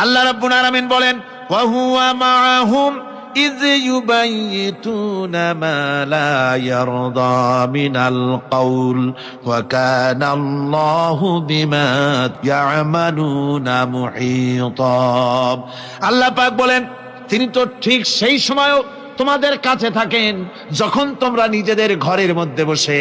আল্লাহ রাব্বুল আলামিন বলেন, ওয়া হুয়া মাআহুম ইয ইউবাইয়িতুনা মা লা ইয়ারদা মিনাল কওল ওয়া কানা আল্লাহু বিমা ইয়ামালুনা মুহীতা। আল্লাহ পাক বলেন, তিনি তো ঠিক সেই সময়ও তোমাদের কাছে থাকেন যখন তোমরা নিজেদের ঘরের মধ্যে বসে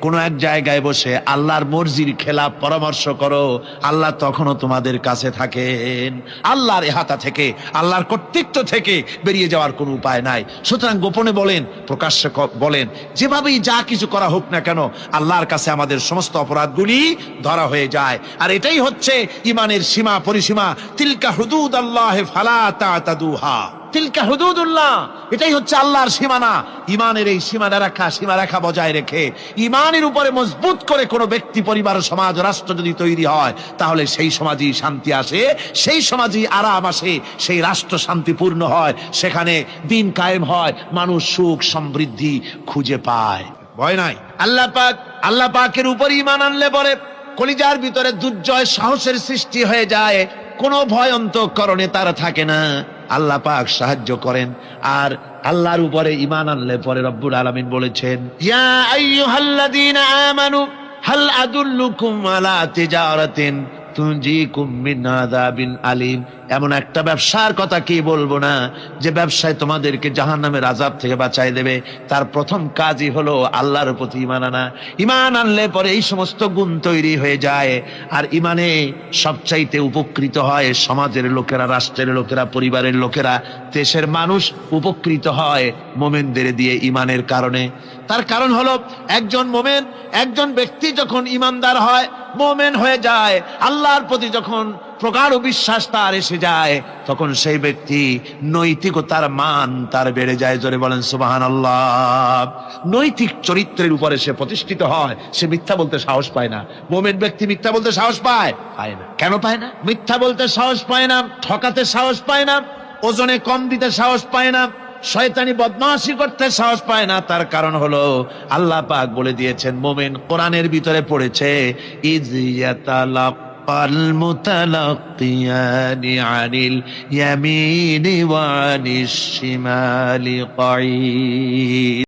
কোনো এক জায়গায় বসে আল্লাহর মর্জির খেলাফ পরামর্শ করো, আল্লাহ তখনও তোমাদের কাছে থাকেন। আল্লাহর ইহাতা থেকে, আল্লাহর কর্তৃত্ব থেকে বেরিয়ে যাওয়ার কোনো উপায় নাই। সুতরাং গোপনে বলেন, প্রকাশ্যে বলেন, যেভাবেই যা কিছু করা হোক না কেন, আল্লাহর কাছে আমাদের সমস্ত অপরাধগুলি ধরা হয়ে যায়। আর এটাই হচ্ছে ইমানের সীমা পরিসীমা। তিলকা হুদুদাল্লাহ ফালা তা'তাদুহা, তিলকা হুদুদুল্লাহ, এটাই হচ্ছে আল্লাহর সীমানা। ইমানের এই সীমারেখা বজায় রেখে ইমানের উপরে মজবুত করে কোনো ব্যক্তি, পরিবার, সমাজ, রাষ্ট্র যদি তৈরি হয়, তাহলে সেই সমাজই শান্তি আসে, সেই সমাজই আরাম আসে, সেই রাষ্ট্র শান্তিপূর্ণ হয়, সেখানে দিন কায়েম হয়, মানুষ সুখ সমৃদ্ধি খুঁজে পায়। ভয় নাই। আল্লাহ পাকের উপর ঈমান আনলে পরে কলিজার ভিতরে দুর্জয় সাহসের সৃষ্টি হয়ে যায়, কোনো ভয় অন্তঃকরণে তার থাকে না। আল্লাহ পাক সাহায্য করেন। আর আল্লাহর উপরে ঈমান আনলে পরে রব্বুল আলামিন বলেছেন, ইয়া আইয়ুহাল্লাযীনা আমানু হাল আদুল্লুকুম আলা তিজারাতিন তুনজিকুম মিন আযাবিন আলীম। এমন একটা ব্যবসার কথা কি বলবো না, যে ব্যবসায় তোমাদেরকে জাহান্নামের আযাব থেকে বাঁচায় দেবে। তার প্রথম কাজই হলো আল্লাহর প্রতি ঈমান আনা। ঈমান আনলে পরে এই সমস্ত গুণ তৈরি হয়ে যায়। আর ঈমানে সবচাইতে উপকৃত হয় সমাজের লোকেরা, রাষ্ট্রের লোকেরা, পরিবারের লোকেরা, দেশের মানুষ উপকৃত হয় মোমেনদের দিয়ে ঈমানের কারণে। তার কারণ হলো, একজন মোমেন, একজন ব্যক্তি যখন ঈমানদার হয়, মোমেন হয়ে যায়, আল্লাহর প্রতি যখন প্রগাঢ় বিশ্বাস তার এসে যায়, তখন সেই ব্যক্তি নৈতিকতার মান তার বেড়ে যায়। জোরে বলেন সুবহানাল্লাহ। নৈতিক চরিত্রের উপরে সে প্রতিষ্ঠিত হয়, সে মিথ্যা বলতে সাহস পায় না। মুমিন ব্যক্তি মিথ্যা বলতে সাহস পায় না। কেন পায় না? মিথ্যা বলতে সাহস পায় না, ঠকাতে সাহস পায় না, ওজনে কম দিতে সাহস পায় না, শয়তানি বদমাশি করতে সাহস পায় না। তার কারণ হলো, আল্লাহ পাক বলে দিয়েছেন, মুমিন কোরআনের ভিতরে পড়েছে, ইয ইয়াতালাক্কাল মুতালাক্কিয়ানি আনিল ইয়ামিনি ওয়া আনিশ শিমালি কাঈদ।